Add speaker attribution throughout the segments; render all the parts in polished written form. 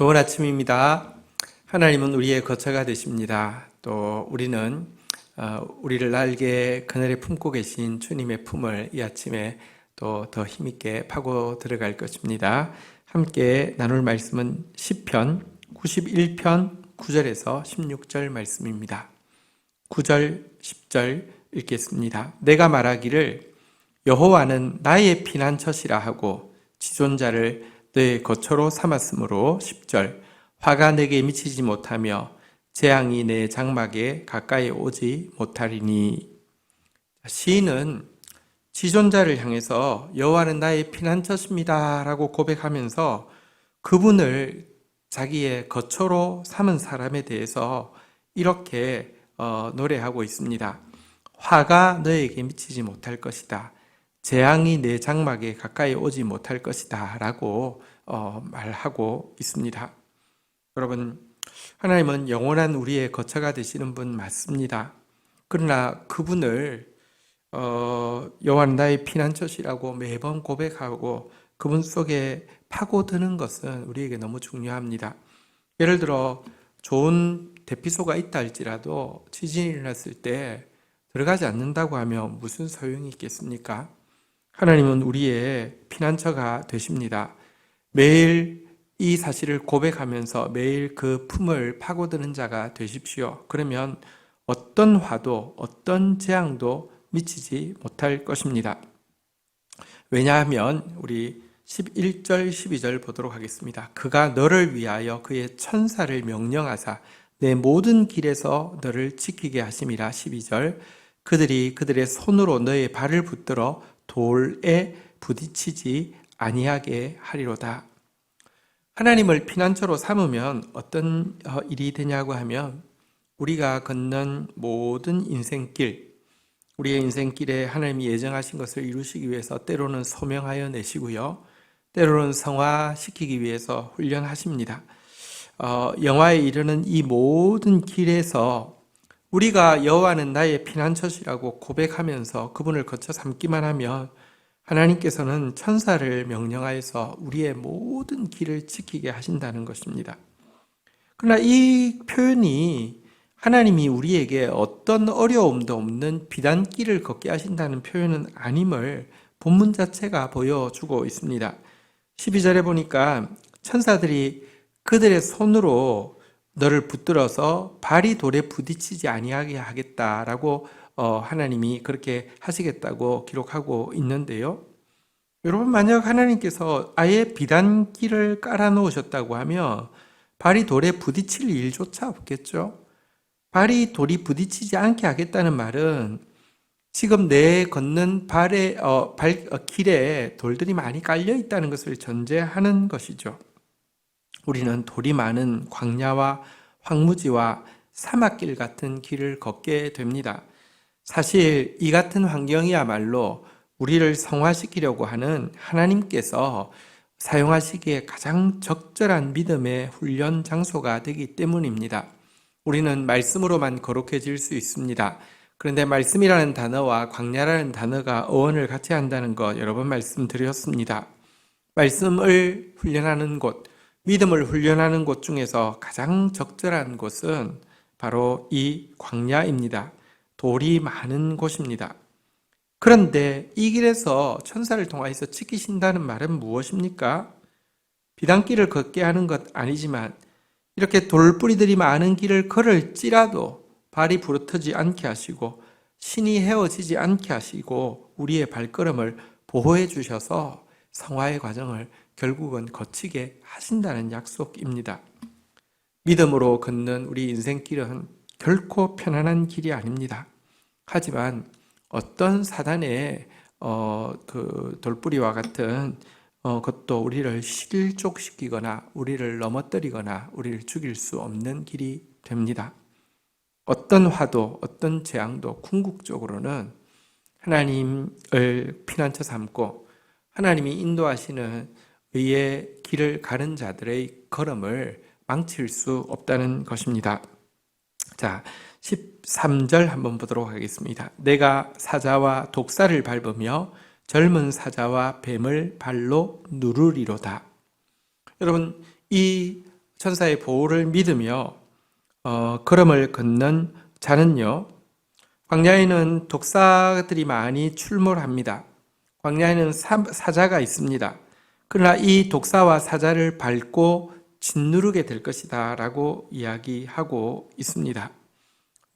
Speaker 1: 좋은 아침입니다. 하나님은 우리의 거처가 되십니다. 또 우리는 우리를 날개 그늘에 품고 계신 주님의 품을 이 아침에 또 더 힘있게 파고 들어갈 것입니다. 함께 나눌 말씀은 시편 91편 9절에서 16절 말씀입니다. 9절, 10절 읽겠습니다. 내가 말하기를 여호와는 나의 피난처시라 하고 지존자를 내 거처로 삼았으므로 10절 화가 내게 미치지 못하며 재앙이 내 장막에 가까이 오지 못하리니. 시인은 지존자를 향해서 여호와는 나의 피난처십니다 라고 고백하면서 그분을 자기의 거처로 삼은 사람에 대해서 이렇게 노래하고 있습니다. 화가 너에게 미치지 못할 것이다. 재앙이 내 장막에 가까이 오지 못할 것이다 라고 말하고 있습니다. 여러분, 하나님은 영원한 우리의 거처가 되시는 분 맞습니다. 그러나 그분을 여호와는 나의 피난처시라고 매번 고백하고 그분 속에 파고드는 것은 우리에게 너무 중요합니다. 예를 들어 좋은 대피소가 있다 할지라도 지진이 일어났을 때 들어가지 않는다고 하면 무슨 소용이 있겠습니까? 하나님은 우리의 피난처가 되십니다. 매일 이 사실을 고백하면서 매일 그 품을 파고드는 자가 되십시오. 그러면 어떤 화도 어떤 재앙도 미치지 못할 것입니다. 왜냐하면 우리 11절 12절 보도록 하겠습니다. 그가 너를 위하여 그의 천사를 명령하사 내 모든 길에서 너를 지키게 하심이라. 12절 그들이 그들의 손으로 너의 발을 붙들어 돌에 부딪히지 아니하게 하리로다. 하나님을 피난처로 삼으면 어떤 일이 되냐고 하면 우리가 걷는 모든 인생길, 우리의 인생길에 하나님이 예정하신 것을 이루시기 위해서 때로는 소명하여 내시고요, 때로는 성화시키기 위해서 훈련하십니다. 영화에 이르는 이 모든 길에서 우리가 여호와는 나의 피난처시라고 고백하면서 그분을 거쳐 삼기만 하면 하나님께서는 천사를 명령하여서 우리의 모든 길을 지키게 하신다는 것입니다. 그러나 이 표현이 하나님이 우리에게 어떤 어려움도 없는 비단길을 걷게 하신다는 표현은 아님을 본문 자체가 보여주고 있습니다. 12절에 보니까 천사들이 그들의 손으로 너를 붙들어서 발이 돌에 부딪히지 아니하게 하겠다라고 하나님이 그렇게 하시겠다고 기록하고 있는데요. 여러분, 만약 하나님께서 아예 비단길을 깔아 놓으셨다고 하면 발이 돌에 부딪힐 일조차 없겠죠. 발이 돌이 부딪히지 않게 하겠다는 말은 지금 내 걷는 길에 돌들이 많이 깔려 있다는 것을 전제하는 것이죠. 우리는 돌이 많은 광야와 황무지와 사막길 같은 길을 걷게 됩니다. 사실 이 같은 환경이야말로 우리를 성화시키려고 하는 하나님께서 사용하시기에 가장 적절한 믿음의 훈련 장소가 되기 때문입니다. 우리는 말씀으로만 거룩해질 수 있습니다. 그런데 말씀이라는 단어와 광야라는 단어가 어원을 같이 한다는 것 여러 번 말씀드렸습니다. 말씀을 훈련하는 곳, 믿음을 훈련하는 곳 중에서 가장 적절한 곳은 바로 이 광야입니다. 돌이 많은 곳입니다. 그런데 이 길에서 천사를 통하여서 지키신다는 말은 무엇입니까? 비단길을 걷게 하는 것 아니지만 이렇게 돌뿌리들이 많은 길을 걸을지라도 발이 부러뜨지 않게 하시고 신이 헤어지지 않게 하시고 우리의 발걸음을 보호해 주셔서 성화의 과정을 결국은 거치게 하신다는 약속입니다. 믿음으로 걷는 우리 인생길은 결코 편안한 길이 아닙니다. 하지만 어떤 사단의 그 돌뿌리와 같은 것도 우리를 실족시키거나 우리를 넘어뜨리거나 우리를 죽일 수 없는 길이 됩니다. 어떤 화도 어떤 재앙도 궁극적으로는 하나님을 피난처 삼고 하나님이 인도하시는 의의 길을 가는 자들의 걸음을 망칠 수 없다는 것입니다. 자, 13절 한번 보도록 하겠습니다. 내가 사자와 독사를 밟으며 젊은 사자와 뱀을 발로 누르리로다. 여러분, 이 천사의 보호를 믿으며 걸음을 걷는 자는요, 광야에는 독사들이 많이 출몰합니다. 광야에는 사자가 있습니다. 그러나 이 독사와 사자를 밟고 짓누르게 될 것이다 라고 이야기하고 있습니다.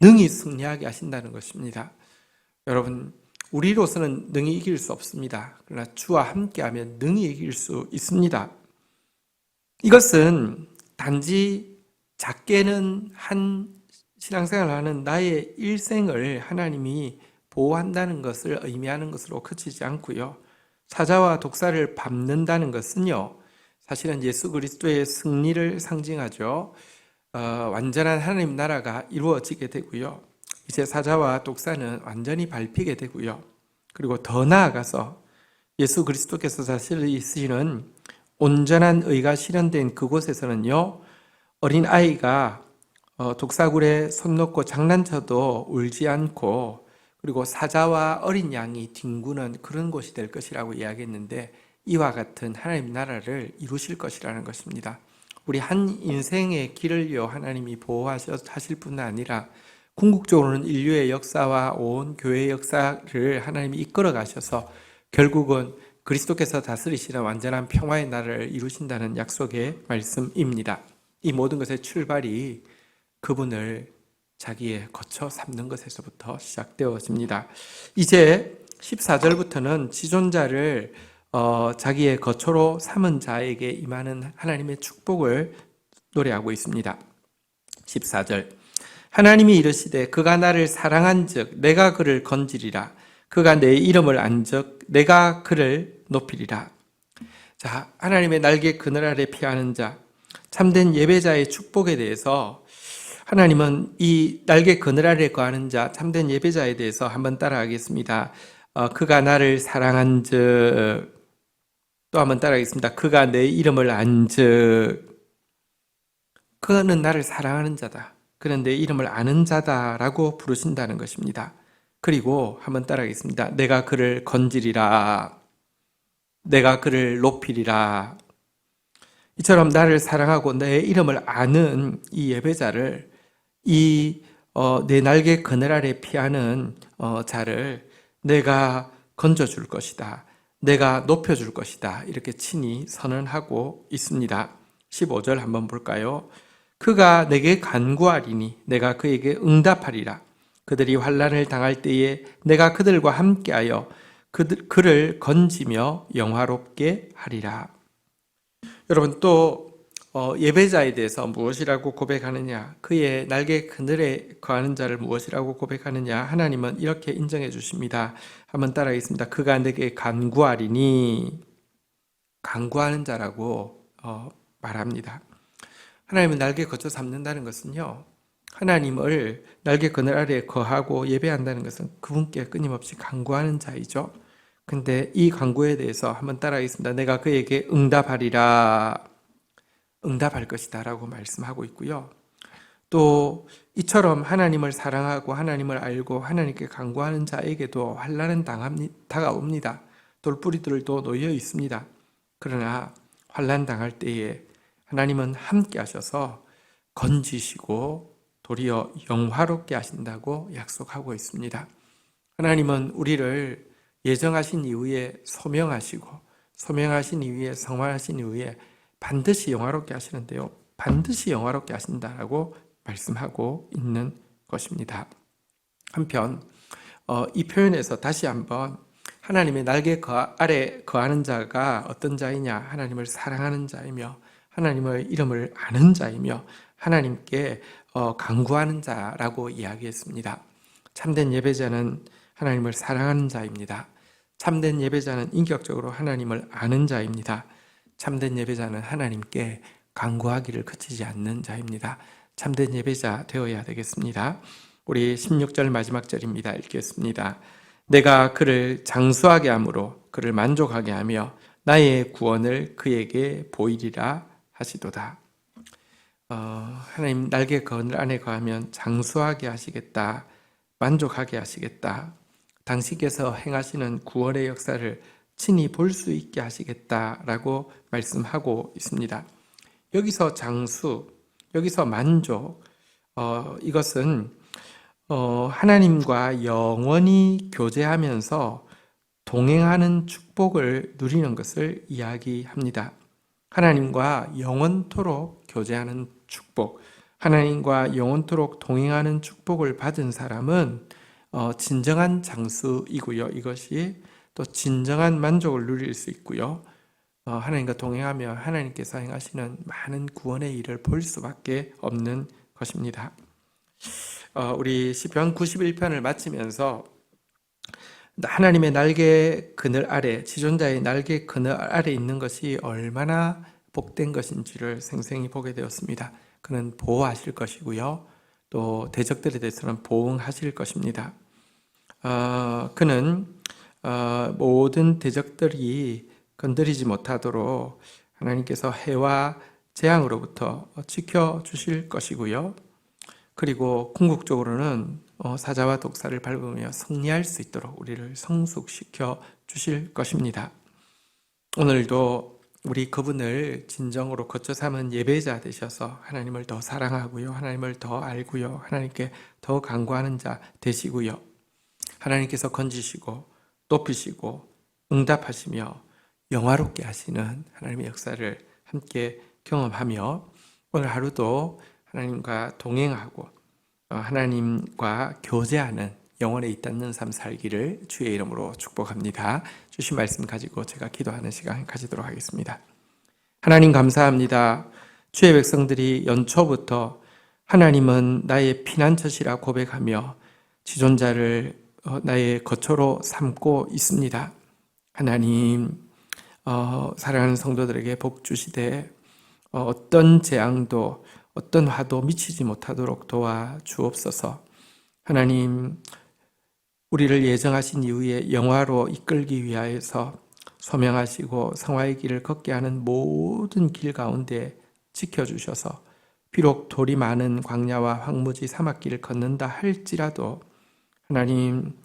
Speaker 1: 능히 승리하게 하신다는 것입니다. 여러분, 우리로서는 능히 이길 수 없습니다. 그러나 주와 함께하면 능히 이길 수 있습니다. 이것은 단지 작게는 한 신앙생활을 하는 나의 일생을 하나님이 보호한다는 것을 의미하는 것으로 그치지 않고요. 사자와 독사를 밟는다는 것은요, 사실은 예수 그리스도의 승리를 상징하죠. 완전한 하나님 나라가 이루어지게 되고요. 이제 사자와 독사는 완전히 밟히게 되고요. 그리고 더 나아가서 예수 그리스도께서 다스리시는 온전한 의가 실현된 그곳에서는요, 어린 아이가 독사굴에 손 놓고 장난쳐도 울지 않고, 그리고 사자와 어린 양이 뒹구는 그런 곳이 될 것이라고 이야기했는데, 이와 같은 하나님 나라를 이루실 것이라는 것입니다. 우리 한 인생의 길을요, 하나님이 보호하실 뿐 아니라 궁극적으로는 인류의 역사와 온 교회의 역사를 하나님이 이끌어 가셔서 결국은 그리스도께서 다스리시는 완전한 평화의 나라를 이루신다는 약속의 말씀입니다. 이 모든 것의 출발이 그분을 자기의 거처 삼는 것에서부터 시작되어집니다. 이제 14절부터는 지존자를 자기의 거처로 삼은 자에게 임하는 하나님의 축복을 노래하고 있습니다. 14절, 하나님이 이르시되 그가 나를 사랑한즉 내가 그를 건지리라. 그가 내 이름을 안즉 내가 그를 높이리라. 자, 하나님의 날개 그늘 아래 피하는 자, 참된 예배자의 축복에 대해서 하나님은 이 날개 그늘 아래 거하는 자, 참된 예배자에 대해서 한번 따라하겠습니다. 그가 나를 사랑한즉, 또 한번 따라하겠습니다. 그가 내 이름을 안즉, 그는 나를 사랑하는 자다. 그는 내 이름을 아는 자다라고 부르신다는 것입니다. 그리고 한번 따라하겠습니다. 내가 그를 건지리라. 내가 그를 높이리라. 이처럼 나를 사랑하고 내 이름을 아는 이 예배자를, 내 날개 그늘 아래 피하는 자를 내가 건져줄 것이다. 내가 높여줄 것이다. 이렇게 친히 선언하고 있습니다. 15절 한번 볼까요? 그가 내게 간구하리니 내가 그에게 응답하리라. 그들이 환난을 당할 때에 내가 그들과 함께하여 그를 건지며 영화롭게 하리라. 여러분, 또 예배자에 대해서 무엇이라고 고백하느냐, 그의 날개 그늘에 거하는 자를 무엇이라고 고백하느냐, 하나님은 이렇게 인정해 주십니다. 한번 따라하겠습니다. 그가 내게 간구하리니, 간구하는 자라고 말합니다. 하나님은 날개 거쳐 삼는다는 것은요, 하나님을 날개 그늘 아래에 거하고 예배한다는 것은 그분께 끊임없이 간구하는 자이죠. 근데 이 간구에 대해서 한번 따라하겠습니다. 내가 그에게 응답하리라. 응답할 것이다 라고 말씀하고 있고요. 또 이처럼 하나님을 사랑하고 하나님을 알고 하나님께 간구하는 자에게도 환난은 다가옵니다. 돌뿌리들도 놓여 있습니다. 그러나 환난 당할 때에 하나님은 함께 하셔서 건지시고 도리어 영화롭게 하신다고 약속하고 있습니다. 하나님은 우리를 예정하신 이후에 소명하신 이후에 성화하신 이후에 반드시 영화롭게 하시는데요. 반드시 영화롭게 하신다라고 말씀하고 있는 것입니다. 한편 이 표현에서 다시 한번 하나님의 날개 아래 거하는 자가 어떤 자이냐, 하나님을 사랑하는 자이며 하나님의 이름을 아는 자이며 하나님께 간구하는 자라고 이야기했습니다. 참된 예배자는 하나님을 사랑하는 자입니다. 참된 예배자는 인격적으로 하나님을 아는 자입니다. 참된 예배자는 하나님께 간구하기를 그치지 않는 자입니다. 참된 예배자 되어야 되겠습니다. 우리 16절 마지막 절입니다. 읽겠습니다. 내가 그를 장수하게 함으로 그를 만족하게 하며 나의 구원을 그에게 보이리라 하시도다. 하나님 날개 그늘 안에 거하면 장수하게 하시겠다. 만족하게 하시겠다. 당신께서 행하시는 구원의 역사를 친히 볼 수 있게 하시겠다라고 말씀하고 있습니다. 여기서 장수, 여기서 만족, 이것은 하나님과 영원히 교제하면서 동행하는 축복을 누리는 것을 이야기합니다. 하나님과 영원토록 교제하는 축복, 하나님과 영원토록 동행하는 축복을 받은 사람은 진정한 장수이고요. 이것이 또 진정한 만족을 누릴 수 있고요. 하나님과 동행하며 하나님께서 행하시는 많은 구원의 일을 볼 수밖에 없는 것입니다. 우리 시편 91편을 마치면서 하나님의 날개 그늘 아래, 지존자의 날개 그늘 아래 있는 것이 얼마나 복된 것인지를 생생히 보게 되었습니다. 그는 보호하실 것이고요. 또 대적들에 대해서는 보응하실 것입니다. 그는 모든 대적들이 건드리지 못하도록 하나님께서 해와 재앙으로부터 지켜주실 것이고요. 그리고 궁극적으로는 사자와 독사를 밟으며 승리할 수 있도록 우리를 성숙시켜 주실 것입니다. 오늘도 우리 그분을 진정으로 거쳐 삼은 예배자 되셔서 하나님을 더 사랑하고요. 하나님을 더 알고요. 하나님께 더 간구하는 자 되시고요. 하나님께서 건지시고 높이시고 응답하시며 영화롭게 하시는 하나님의 역사를 함께 경험하며 오늘 하루도 하나님과 동행하고 하나님과 교제하는 영혼에 잇닿는 삶 살기를 주의 이름으로 축복합니다. 주신 말씀 가지고 제가 기도하는 시간 가지도록 하겠습니다. 하나님 감사합니다. 주의 백성들이 연초부터 하나님은 나의 피난처시라 고백하며 지존자를 나의 거처로 삼고 있습니다. 하나님, 사랑하는 성도들에게 복 주시되 어떤 재앙도 어떤 화도 미치지 못하도록 도와 주옵소서. 하나님, 우리를 예정하신 이후에 영화로 이끌기 위하여서 소명하시고 성화의 길을 걷게 하는 모든 길 가운데 지켜주셔서 비록 돌이 많은 광야와 황무지 사막길을 걷는다 할지라도 하나님,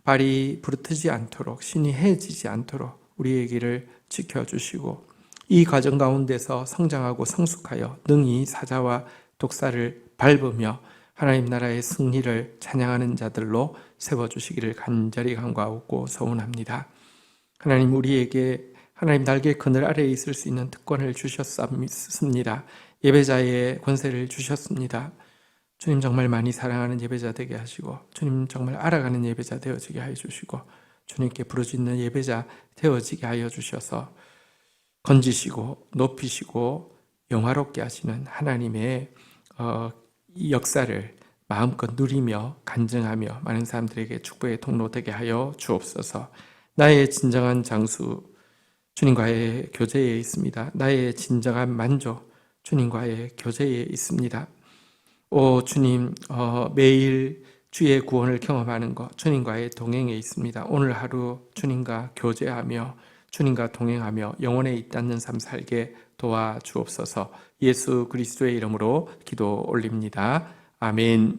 Speaker 1: 발이 부르트지 않도록 신이 해지지 않도록 우리의 길을 지켜주시고 이 과정 가운데서 성장하고 성숙하여 능히 사자와 독사를 밟으며 하나님 나라의 승리를 찬양하는 자들로 세워주시기를 간절히 간구하고 소원합니다. 하나님, 우리에게 하나님 날개 그늘 아래에 있을 수 있는 특권을 주셨습니다. 예배자의 권세를 주셨습니다. 주님 정말 많이 사랑하는 예배자 되게 하시고 주님 정말 알아가는 예배자 되어지게 하여 주시고 주님께 부르짖는 예배자 되어지게 하여 주셔서 건지시고 높이시고 영화롭게 하시는 하나님의 이 역사를 마음껏 누리며 간증하며 많은 사람들에게 축복의 통로 되게 하여 주옵소서. 나의 진정한 장수 주님과의 교제에 있습니다. 나의 진정한 만족 주님과의 교제에 있습니다. 오 주님, 매일 주의 구원을 경험하는 것 주님과의 동행에 있습니다. 오늘 하루 주님과 교제하며 주님과 동행하며 영혼에 잇닿는 삶 살게 도와주옵소서. 예수 그리스도의 이름으로 기도 올립니다. 아멘.